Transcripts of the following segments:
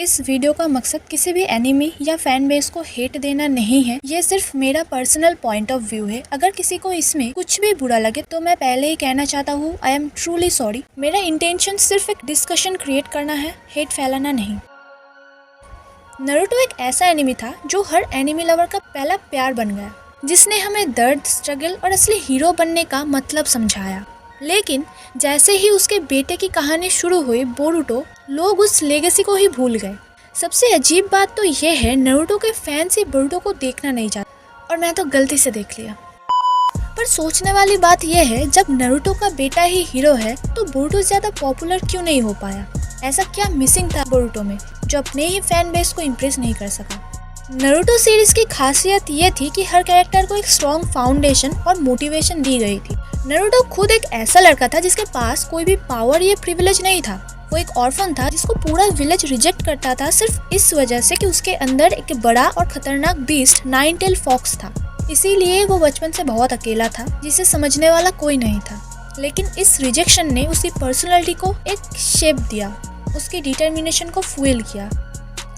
इस वीडियो का मकसद किसी भी एनिमी या फैन बेस को हेट देना नहीं है। ये सिर्फ मेरा पर्सनल पॉइंट ऑफ व्यू है। अगर किसी को इसमें कुछ भी बुरा लगे तो मैं पहले ही कहना चाहता हूँ, आई एम ट्रूली सॉरी। मेरा इंटेंशन सिर्फ एक डिस्कशन क्रिएट करना है, हेट फैलाना नहीं। नारुतो एक ऐसा एनिमी था जो हर एनिमी लवर का पहला प्यार बन गया, जिसने हमें दर्द, स्ट्रगल और असली हीरो बनने का मतलब समझाया। लेकिन जैसे ही उसके बेटे की कहानी शुरू हुई बोरुटो, लोग उस लेगेसी को ही भूल गए। सबसे अजीब बात तो ये है, नारुतो के फैंस ही बोरुटो को देखना नहीं चाहते और मैं तो गलती से देख लिया। पर सोचने वाली बात यह है, जब नारुतो का बेटा ही हीरो है तो बोरुटो ज्यादा पॉपुलर क्यों नहीं हो पाया? ऐसा क्या मिसिंग था बोरुटो में जो अपने ही फैन बेस को इम्प्रेस नहीं कर सका? नारुतो सीरीज की खासियत ये थी कि हर कैरेक्टर को एक स्ट्रॉन्ग फाउंडेशन और मोटिवेशन दी गई थी। नारुतो खुद एक ऐसा लड़का था जिसके पास कोई भी पावर या प्रिविलेज नहीं था। वो एक ऑर्फन था जिसको पूरा विलेज रिजेक्ट करता था, सिर्फ इस वजह से कि उसके अंदर एक बड़ा और खतरनाक बीस्ट नाइन टेल फॉक्स था। इसीलिए वो बचपन से बहुत अकेला था, जिसे समझने वाला कोई नहीं था। लेकिन इस रिजेक्शन ने उसकी पर्सनालिटी को एक शेप दिया, उसकी डिटर्मिनेशन को फ्यूल किया।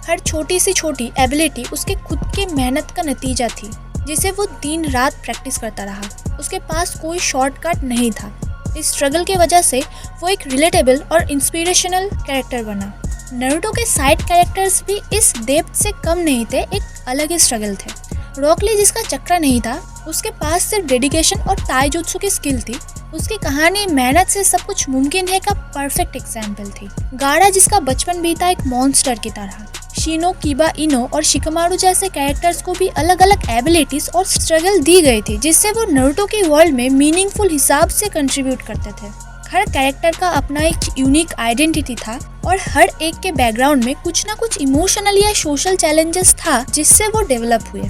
हर छोटी से छोटी एबिलिटी उसके खुद के मेहनत का नतीजा थी, जिसे वो दिन रात प्रैक्टिस करता रहा। उसके पास कोई शॉर्टकट नहीं था। इस स्ट्रगल की वजह से वो एक रिलेटेबल और इंस्पिरेशनल कैरेक्टर बना। नारुतो के साइड कैरेक्टर्स भी इस डेप्थ से कम नहीं थे, एक अलग ही स्ट्रगल थे। रॉक ली जिसका चक्रा नहीं था, उसके पास सिर्फ डेडिकेशन और ताइजुत्सु की स्किल थी। उसकी कहानी मेहनत से सब कुछ मुमकिन है का परफेक्ट एग्जाम्पल थी। गारा जिसका बचपन बीता एक मॉन्स्टर की तरह। शिनो, किबा इनो और शिकमारू जैसे कैरेक्टर्स को भी अलग अलग एबिलिटीज और स्ट्रगल दी गई थी, जिससे वो नारुतो के वर्ल्ड में मीनिंगफुल हिसाब से कंट्रीब्यूट करते थे। हर कैरेक्टर का अपना एक यूनिक आइडेंटिटी था और हर एक के बैकग्राउंड में कुछ ना कुछ इमोशनल या सोशल चैलेंजेस था, जिससे वो डेवलप हुए।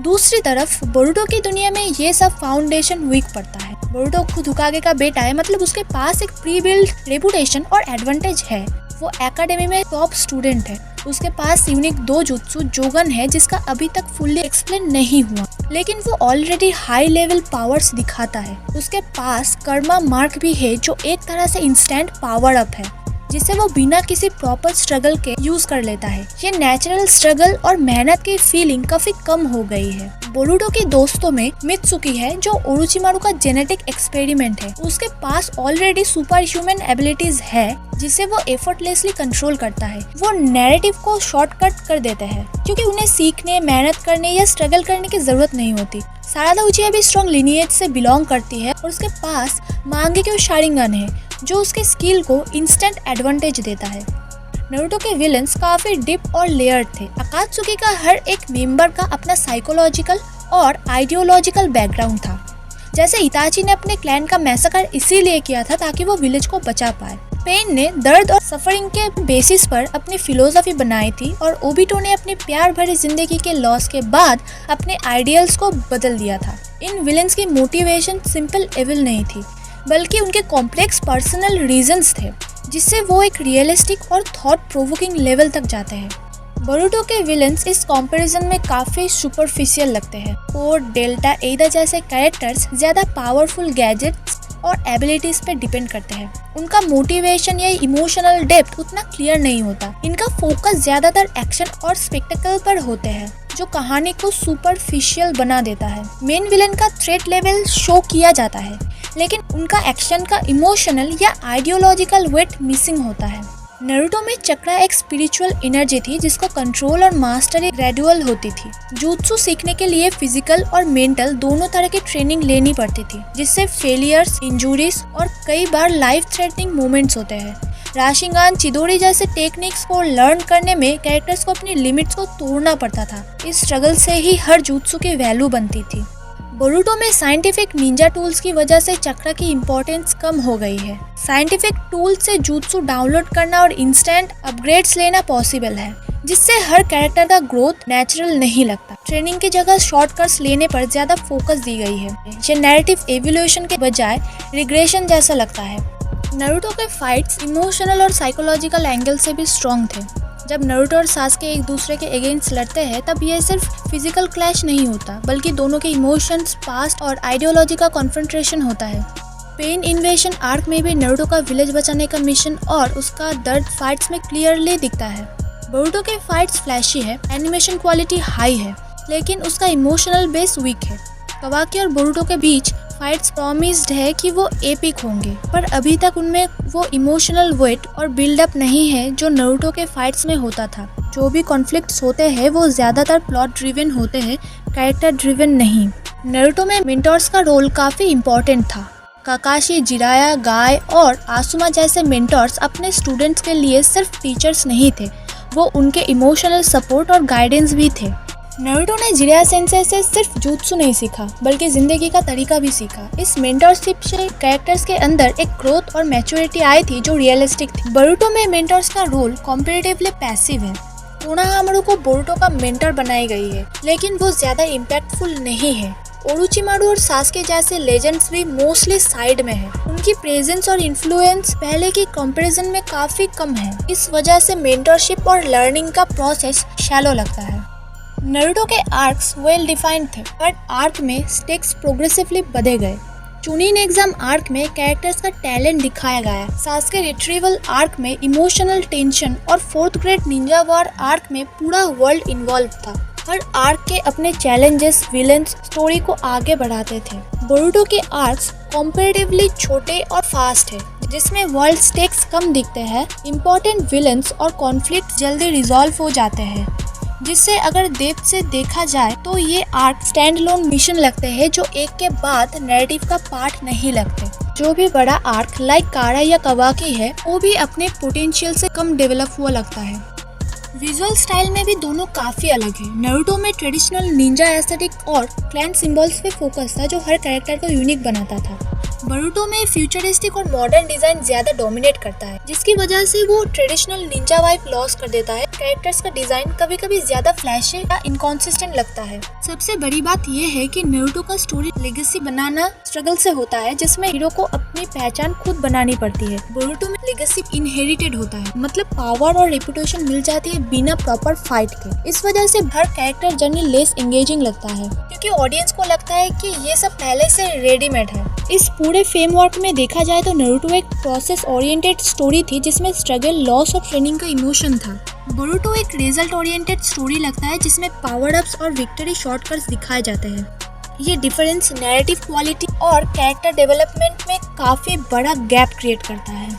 दूसरी तरफ बोरुटो की दुनिया में ये सब फाउंडेशन वीक पड़ता है। बोरुटो खुद होकागे का बेटा है, मतलब उसके पास एक प्री बिल्ड रेपुटेशन और एडवांटेज है। वो एकेडमी में टॉप स्टूडेंट है। उसके पास यूनिक दो जुत्सु जोगन है, जिसका अभी तक फुल्ली एक्सप्लेन नहीं हुआ, लेकिन वो ऑलरेडी हाई लेवल पावर्स दिखाता है। उसके पास कर्मा मार्क भी है, जो एक तरह से इंस्टेंट पावर अप है, जिसे वो बिना किसी प्रॉपर स्ट्रगल के यूज कर लेता है। ये नेचुरल स्ट्रगल और मेहनत की फीलिंग काफी कम हो गई है। बोरुटो के दोस्तों में मित्सुकी है, जो ओरोचिमारू का जेनेटिक एक्सपेरिमेंट है। उसके पास ऑलरेडी सुपर ह्यूमन एबिलिटीज है, जिसे वो एफर्टलेसली कंट्रोल करता है। वो नैरेटिव को शॉर्टकट कर देते हैं, क्योंकि उन्हें सीखने, मेहनत करने या स्ट्रगल करने की जरूरत नहीं होती। सारादा उचिया भी स्ट्रॉन्ग लिनिएज से बिलोंग करती है और उसके पास मांगेक्यो शारिंगन है, जो उसके स्किल को इंस्टेंट एडवांटेज देता है। नारुतो के विलन्स काफी डीप और लेयर्ड थे। अकात्सुकी का हर एक मेंबर का अपना साइकोलॉजिकल और आइडियोलॉजिकल बैकग्राउंड था। जैसे इताची ने अपने क्लैन का मैसेकर इसीलिए किया था ताकि वो विलेज को बचा पाए। पेन ने दर्द और सफरिंग के बेसिस पर अपनी फिलोसफी बनाई थी और ओबिटो ने अपनी प्यार भरी जिंदगी के लॉस के बाद अपने आइडियल्स को बदल दिया था। इन विलन्स की मोटिवेशन सिंपल एविल नहीं थी, बल्कि उनके कॉम्प्लेक्स पर्सनल रीजंस थे, जिससे वो एक रियलिस्टिक और थॉट प्रोवोकिंग लेवल तक जाते हैं। बोरुटो के विलन्स इस कंपैरिजन में काफी सुपरफिशियल लगते हैं। कोड, डेल्टा, एदा जैसे कैरेक्टर्स ज्यादा पावरफुल गैजेट्स और एबिलिटीज पे डिपेंड करते हैं। उनका मोटिवेशन या इमोशनल डेप्थ उतना क्लियर नहीं होता। इनका फोकस ज्यादातर एक्शन और स्पेक्टेकल पर होते हैं, जो कहानी को सुपरफिशियल बना देता है। मेन विलन का थ्रेट लेवल शो किया जाता है, लेकिन उनका एक्शन का इमोशनल या आइडियोलॉजिकल वेट मिसिंग होता है। नारुतो में चक्रा एक स्पिरिचुअल एनर्जी थी, जिसको कंट्रोल और मास्टरी ग्रेजुअल होती थी। जुत्सु सीखने के लिए फिजिकल और मेंटल दोनों तरह की ट्रेनिंग लेनी पड़ती थी, जिससे फेलियर्स, इंजुरीज और कई बार लाइफ थ्रेटनिंग मोमेंट्स होते हैं। राशिंगान, चिदोरी जैसे टेक्निक्स को लर्न करने में कैरेक्टर्स को अपनी लिमिट्स को तोड़ना पड़ता था। इस स्ट्रगल से ही हर जुत्सु की वैल्यू बनती थी। बोरुटो में साइंटिफिक निंजा टूल्स की वजह से चक्रा की इम्पोर्टेंस कम हो गई है। साइंटिफिक टूल से जुत्सु डाउनलोड करना और इंस्टेंट अपग्रेड्स लेना पॉसिबल है, जिससे हर कैरेक्टर का ग्रोथ नेचुरल नहीं लगता। ट्रेनिंग की जगह शॉर्टकट्स लेने पर ज्यादा फोकस दी गई है। ये नैरेटिव एवोल्यूशन के बजाय रिग्रेशन जैसा लगता है। नारुतो के फाइट्स इमोशनल और साइकोलॉजिकल एंगल से भी स्ट्रॉन्ग थे। जब नारुतो और सास्के एक दूसरे के अगेंस्ट लड़ते हैं, तब ये सिर्फ फिजिकल क्लैश नहीं होता, बल्कि दोनों के इमोशंस, पास्ट और आइडियोलॉजी का कॉन्फ्रंट्रेशन होता है। पेन इन्वेशन आर्क में भी नारुतो का विलेज बचाने का मिशन और उसका दर्द फाइट्स में क्लियरली दिखता है। बोरुतो के फाइट्स फ्लैशी है, एनिमेशन क्वालिटी हाई है, लेकिन उसका इमोशनल बेस वीक है। कावाकी और बोरुतो के बीच फाइट्स प्रॉमिस्ड है कि वो एपिक होंगे, पर अभी तक उनमें वो इमोशनल वेट और बिल्डअप नहीं है जो नारुतो के फाइट्स में होता था। जो भी कॉन्फ्लिक्ट्स होते हैं वो ज्यादातर प्लॉट ड्रिवन होते हैं, कैरेक्टर ड्रिवन नहीं। नारुतो में मेंटर्स का रोल काफी इम्पोर्टेंट था। काकाशी, जिराया, गाय और आसुमा जैसे मेंटर्स अपने स्टूडेंट्स के लिए सिर्फ टीचर्स नहीं थे, वो उनके इमोशनल सपोर्ट और गाइडेंस भी थे। नारुतो ने जिराया सेंसेई से सिर्फ jutsu नहीं सीखा, बल्कि जिंदगी का तरीका भी सीखा। इस मेंटरशिप से कैरेक्टर्स के अंदर एक ग्रोथ और मैच्योरिटी आई थी जो रियलिस्टिक थी। बोरुतो में मेंटर्स का रोल कॉम्पेरेटिवली पैसिव है। कोनोहामारू को बोरुतो का मेंटर बनाई गई है, लेकिन वो ज्यादा इम्पैक्टफुल नहीं है। ओरोचिमारू और सास्के जैसे लेजेंड्स भी मोस्टली साइड में है। उनकी प्रेजेंस और इन्फ्लुएंस पहले की कंपैरिजन में काफी कम है। इस वजह से मेंटरशिप और लर्निंग का प्रोसेस शैलो लगता है। नारुतो के आर्क्स वेल डिफाइंड थे, बट आर्क में स्टेक्स प्रोग्रेसिवली बढ़े गए। चुनिन एग्जाम आर्क में कैरेक्टर्स का टैलेंट दिखाया गया। सास्के रिट्रीवल आर्क में इमोशनल टेंशन और 4th ग्रेड निंजा वार आर्क में पूरा वर्ल्ड इन्वॉल्व था। हर आर्क के अपने चैलेंजेस, विलेंस स्टोरी को आगे बढ़ाते थे। बोरुतो के आर्क्स कंपैरेटिवली छोटे और फास्ट है, जिसमें वर्ल्ड स्टेक्स कम दिखते हैं, इम्पोर्टेंट विलेंस और कॉन्फ्लिक्ट जल्दी रिजॉल्व हो जाते हैं, जिससे अगर डेप्थ से देखा जाए तो ये आर्क स्टैंड लोन मिशन लगते हैं जो एक के बाद नैरेटिव का पार्ट नहीं लगते। जो भी बड़ा आर्क लाइक कारा या कावाकी है वो भी अपने पोटेंशियल से कम डेवलप हुआ लगता है। विजुअल स्टाइल में भी दोनों काफी अलग है। नारुतो में ट्रेडिशनल निंजा एस्थेटिक और क्लैन सिंबल्स पे फोकस था जो हर कैरेक्टर को यूनिक बनाता था। बोरुतो में फ्यूचरिस्टिक और मॉडर्न डिजाइन ज्यादा डोमिनेट करता है, जिसकी वजह से वो ट्रेडिशनल निंजा वाइब लॉस कर देता है। कैरेक्टर्स का डिजाइन कभी कभी ज्यादा फ्लैशी या इनकॉन्सिस्टेंट लगता है। सबसे बड़ी बात ये है कि नारुतो का स्टोरी लेगेसी बनाना स्ट्रगल से होता है, जिसमें हीरो को अपनी पहचान खुद बनानी पड़ती है। बोरुतो में लेगेसी इनहेरिटेड होता है, मतलब पावर और रेपुटेशन मिल जाती है बिना प्रॉपर फाइट के। इस वजह से हर कैरेक्टर जर्नी लेस एंगेजिंग लगता है, क्योंकि ऑडियंस को लगता है कि ये सब पहले से रेडीमेड है। इस पूरे फ्रेमवर्क में देखा जाए तो नारुतो एक प्रोसेस ओरिएंटेड स्टोरी थी, जिसमें स्ट्रगल, लॉस और ट्रेनिंग का इमोशन था। बोरुतो एक रिजल्ट ओरिएंटेड स्टोरी लगता है, जिसमें पावर अप्स और विक्ट्री शॉर्टकट्स दिखाए जाते हैं। ये डिफरेंस नैरेटिव क्वालिटी और कैरेक्टर डेवलपमेंट में काफी बड़ा गैप क्रिएट करता है।